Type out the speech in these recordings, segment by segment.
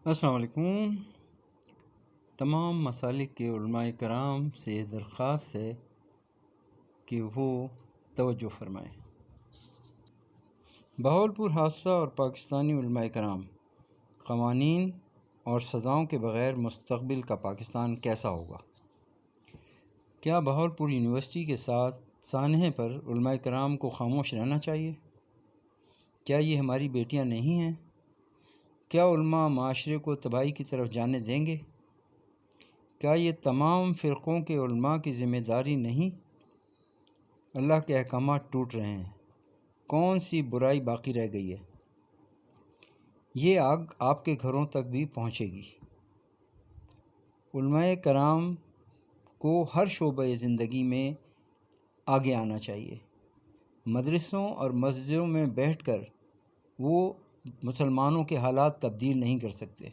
السلام علیکم۔ تمام مسالک کے علماء کرام سے درخواست ہے کہ وہ توجہ فرمائیں۔ بہاولپور حادثہ اور پاکستانی علماء کرام، قوانین اور سزاؤں کے بغیر مستقبل کا پاکستان کیسا ہوگا؟ کیا بہاولپور یونیورسٹی کے ساتھ سانحے پر علماء کرام کو خاموش رہنا چاہیے؟ کیا یہ ہماری بیٹیاں نہیں ہیں؟ کیا علماء معاشرے کو تباہی کی طرف جانے دیں گے؟ کیا یہ تمام فرقوں کے علماء کی ذمہ داری نہیں؟ اللہ کے احکامات ٹوٹ رہے ہیں، کون سی برائی باقی رہ گئی ہے؟ یہ آگ آپ کے گھروں تک بھی پہنچے گی۔ علماء کرام کو ہر شعبہ زندگی میں آگے آنا چاہیے۔ مدرسوں اور مسجدوں میں بیٹھ کر وہ مسلمانوں کے حالات تبدیل نہیں کر سکتے۔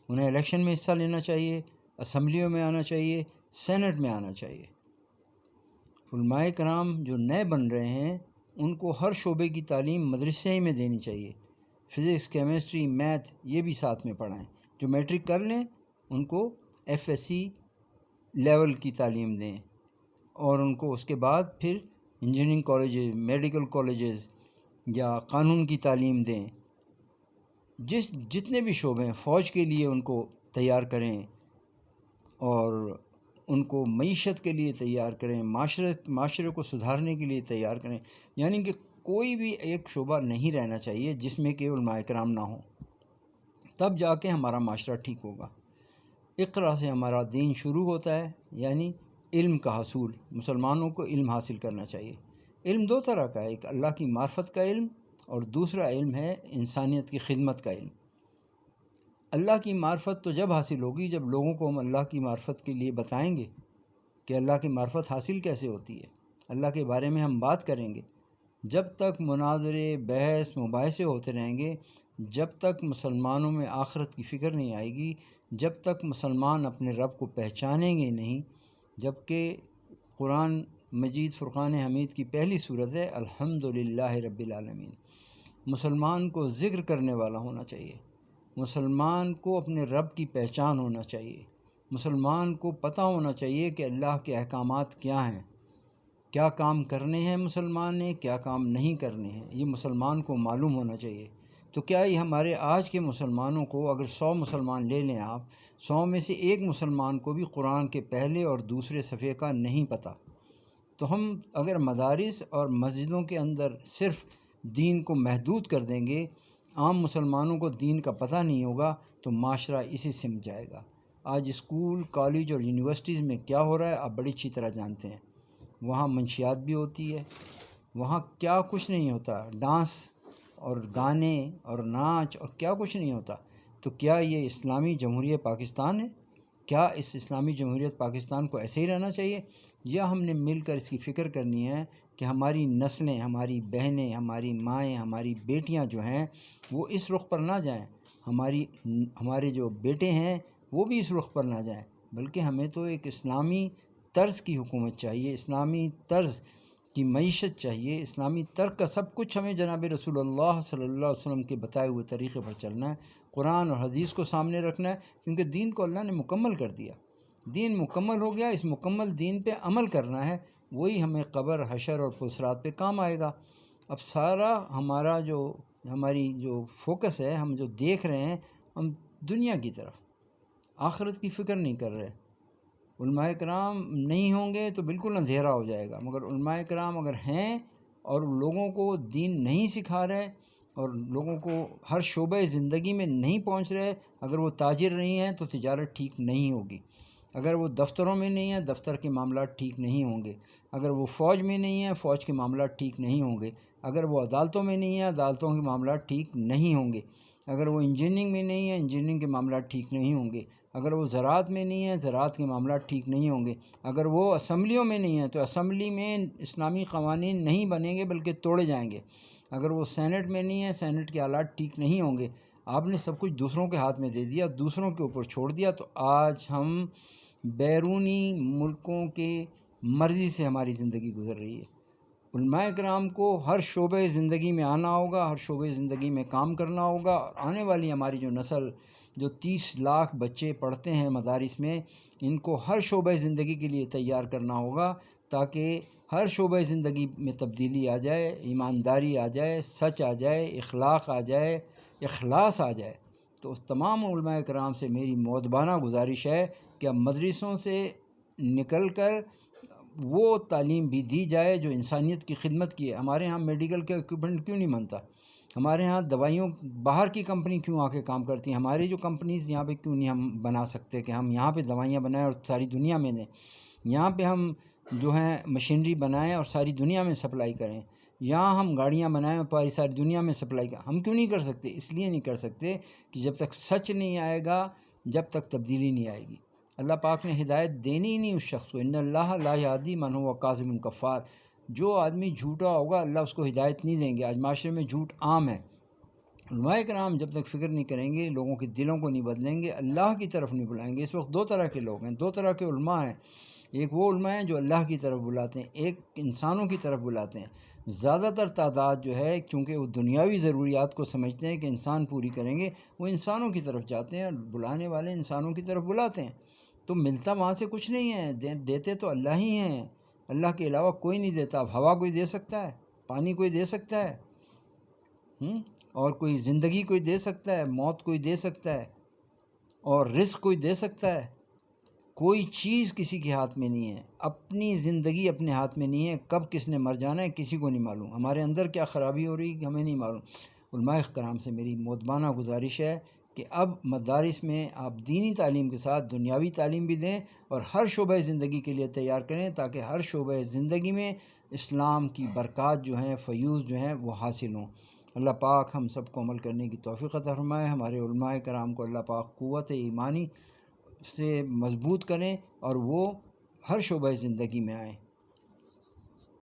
انہیں الیکشن میں حصہ لینا چاہیے، اسمبلیوں میں آنا چاہیے، سینٹ میں آنا چاہیے۔ علماء کرام جو نئے بن رہے ہیں ان کو ہر شعبے کی تعلیم مدرسے ہی میں دینی چاہیے۔ فزکس، کیمسٹری، میتھ یہ بھی ساتھ میں پڑھائیں۔ جو میٹرک کر لیں ان کو ایف ایس سی لیول کی تعلیم دیں، اور ان کو اس کے بعد پھر انجینئرنگ کالجز، میڈیکل کالجز یا قانون کی تعلیم دیں۔ جتنے بھی شعبے ہیں، فوج کے لیے ان کو تیار کریں اور ان کو معیشت کے لیے تیار کریں، معاشرے کو سدھارنے کے لیے تیار کریں۔ یعنی کہ کوئی بھی ایک شعبہ نہیں رہنا چاہیے جس میں کہ علماء کرام نہ ہوں، تب جا کے ہمارا معاشرہ ٹھیک ہوگا۔ اقرا سے ہمارا دین شروع ہوتا ہے، یعنی علم کا حصول۔ مسلمانوں کو علم حاصل کرنا چاہیے۔ علم دو طرح کا ہے، ایک اللہ کی معرفت کا علم اور دوسرا علم ہے انسانیت کی خدمت کا علم۔ اللہ کی معرفت تو جب حاصل ہوگی جب لوگوں کو ہم اللہ کی معرفت کے لیے بتائیں گے کہ اللہ کی معرفت حاصل کیسے ہوتی ہے، اللہ کے بارے میں ہم بات کریں گے۔ جب تک مناظرے، بحث، مباحثے ہوتے رہیں گے، جب تک مسلمانوں میں آخرت کی فکر نہیں آئے گی، جب تک مسلمان اپنے رب کو پہچانیں گے نہیں، جبکہ قرآن مجید فرقان حمید کی پہلی سورت ہے الحمدللہ رب العالمین۔ مسلمان کو ذکر کرنے والا ہونا چاہیے، مسلمان کو اپنے رب کی پہچان ہونا چاہیے، مسلمان کو پتہ ہونا چاہیے کہ اللہ کے احکامات کیا ہیں، کیا کام کرنے ہیں مسلمان نے، کیا کام نہیں کرنے ہیں، یہ مسلمان کو معلوم ہونا چاہیے۔ تو کیا یہ ہمارے آج کے مسلمانوں کو، اگر 100 مسلمان لے لیں آپ، 100 میں سے ایک مسلمان کو بھی قرآن کے پہلے اور دوسرے صفحے کا نہیں پتہ؟ تو ہم اگر مدارس اور مسجدوں کے اندر صرف دین کو محدود کر دیں گے، عام مسلمانوں کو دین کا پتہ نہیں ہوگا، تو معاشرہ اسی سمت جائے گا۔ آج اسکول، کالج اور یونیورسٹیز میں کیا ہو رہا ہے آپ بڑی اچھی طرح جانتے ہیں۔ وہاں منشیات بھی ہوتی ہے، وہاں کیا کچھ نہیں ہوتا، ڈانس اور گانے اور ناچ اور کیا کچھ نہیں ہوتا۔ تو کیا یہ اسلامی جمہوریہ پاکستان ہے؟ کیا اس اسلامی جمہوریت پاکستان کو ایسے ہی رہنا چاہیے، یا ہم نے مل کر اس کی فکر کرنی ہے کہ ہماری نسلیں، ہماری بہنیں، ہماری مائیں، ہماری بیٹیاں جو ہیں وہ اس رخ پر نہ جائیں، ہمارے جو بیٹے ہیں وہ بھی اس رخ پر نہ جائیں، بلکہ ہمیں تو ایک اسلامی طرز کی حکومت چاہیے، اسلامی طرز کی معیشت چاہیے، اسلامی طرز کا سب کچھ ہمیں جناب رسول اللہ صلی اللہ علیہ وسلم کے بتائے ہوئے طریقے پر چلنا ہے، قرآن اور حدیث کو سامنے رکھنا ہے، کیونکہ دین کو اللہ نے مکمل کر دیا، دین مکمل ہو گیا، اس مکمل دین پہ عمل کرنا ہے، وہی ہمیں قبر، حشر اور پلسرات پہ کام آئے گا۔ اب سارا ہماری جو فوکس ہے، ہم جو دیکھ رہے ہیں، ہم دنیا کی طرف، آخرت کی فکر نہیں کر رہے۔ علماء کرام نہیں ہوں گے تو بالکل اندھیرا ہو جائے گا، مگر علماء کرام اگر ہیں اور لوگوں کو دین نہیں سکھا رہے اور لوگوں کو ہر شعبہ زندگی میں نہیں پہنچ رہے، اگر وہ تاجر نہیں ہیں تو تجارت ٹھیک نہیں ہوگی، اگر وہ دفتروں میں نہیں ہیں دفتر کے معاملات ٹھیک نہیں ہوں گے، اگر وہ فوج میں نہیں ہیں فوج کے معاملات ٹھیک نہیں ہوں گے، اگر وہ عدالتوں میں نہیں ہیں عدالتوں کے معاملات ٹھیک نہیں ہوں گے، اگر وہ انجینئرنگ میں نہیں ہیں انجینئرنگ کے معاملات ٹھیک نہیں ہوں گے، اگر وہ زراعت میں نہیں ہیں زراعت کے معاملات ٹھیک نہیں ہوں گے، اگر وہ اسمبلیوں میں نہیں ہیں تو اسمبلی میں اسلامی قوانین نہیں بنیں گے بلکہ توڑے جائیں گے، اگر وہ سینٹ میں نہیں ہیں سینٹ کے حالات ٹھیک نہیں ہوں گے۔ آپ نے سب کچھ دوسروں کے ہاتھ میں دے دیا، دوسروں کے اوپر چھوڑ دیا، تو آج ہم بیرونی ملکوں کے مرضی سے ہماری زندگی گزر رہی ہے۔ علماء کرام کو ہر شعبہ زندگی میں آنا ہوگا، ہر شعبہ زندگی میں کام کرنا ہوگا، اور آنے والی ہماری جو نسل جو 30 لاکھ بچے پڑھتے ہیں مدارس میں، ان کو ہر شعبہ زندگی کے لیے تیار کرنا ہوگا، تاکہ ہر شعبہ زندگی میں تبدیلی آ جائے، ایمانداری آ جائے، سچ آ جائے، اخلاق آ جائے، اخلاص آ جائے۔ تو اس تمام علماء کرام سے میری مؤدبانہ گزارش ہے کہ اب مدرسوں سے نکل کر وہ تعلیم بھی دی جائے جو انسانیت کی خدمت کی ہے۔ ہمارے ہاں میڈیکل کا اکوپمنٹ کیوں نہیں بنتا؟ ہمارے ہاں دوائیوں باہر کی کمپنی کیوں آ کے کام کرتی ہیں؟ ہماری جو کمپنیز یہاں پہ کیوں نہیں ہم بنا سکتے کہ ہم یہاں پہ دوائیاں بنائیں اور ساری دنیا میں دیں؟ یہاں پہ ہم جو ہیں مشینری بنائیں اور ساری دنیا میں سپلائی کریں، یہاں ہم گاڑیاں بنائیں اور ساری دنیا میں سپلائی کریں۔ ہم کیوں نہیں کر سکتے؟ اس لیے نہیں کر سکتے کہ جب تک سچ نہیں آئے گا، جب تک تبدیلی نہیں آئے گی۔ اللہ پاک نے ہدایت دینی ہی نہیں اس شخص کو، ان اللہ لا یہدی من هو کاذب کفار۔ جو آدمی جھوٹا ہوگا اللہ اس کو ہدایت نہیں دیں گے۔ آج معاشرے میں جھوٹ عام ہے۔ علماء کرام جب تک فکر نہیں کریں گے، لوگوں کے دلوں کو نہیں بدلیں گے، اللہ کی طرف نہیں بلائیں گے۔ اس وقت دو طرح کے لوگ ہیں، دو طرح کے علماء ہیں۔ ایک وہ علماء ہیں جو اللہ کی طرف بلاتے ہیں، ایک انسانوں کی طرف بلاتے ہیں۔ زیادہ تر تعداد جو ہے، چونکہ وہ دنیاوی ضروریات کو سمجھتے ہیں کہ انسان پوری کریں گے، وہ انسانوں کی طرف جاتے ہیں، اور بلانے والے انسانوں کی طرف بلاتے ہیں۔ تو ملتا وہاں سے کچھ نہیں ہے، دیتے تو اللہ ہی ہیں، اللہ کے علاوہ کوئی نہیں دیتا۔ اب ہوا کوئی دے سکتا ہے؟ پانی کوئی دے سکتا ہے؟ اور کوئی زندگی کوئی دے سکتا ہے؟ موت کوئی دے سکتا ہے؟ اور رزق کوئی دے سکتا ہے؟ کوئی چیز کسی کے ہاتھ میں نہیں ہے، اپنی زندگی اپنے ہاتھ میں نہیں ہے۔ کب کس نے مر جانا ہے کسی کو نہیں معلوم، ہمارے اندر کیا خرابی ہو رہی ہے ہمیں نہیں معلوم۔ علماء کرام سے میری مؤدبانہ گزارش ہے کہ اب مدارس میں آپ دینی تعلیم کے ساتھ دنیاوی تعلیم بھی دیں، اور ہر شعبہ زندگی کے لیے تیار کریں، تاکہ ہر شعبہ زندگی میں اسلام کی برکات جو ہیں، فیوز جو ہیں، وہ حاصل ہوں۔ اللہ پاک ہم سب کو عمل کرنے کی توفیق عطا فرمائے۔ ہمارے علماء کرام کو اللہ پاک قوت ایمانی سے مضبوط کریں، اور وہ ہر شعبہ زندگی میں آئیں۔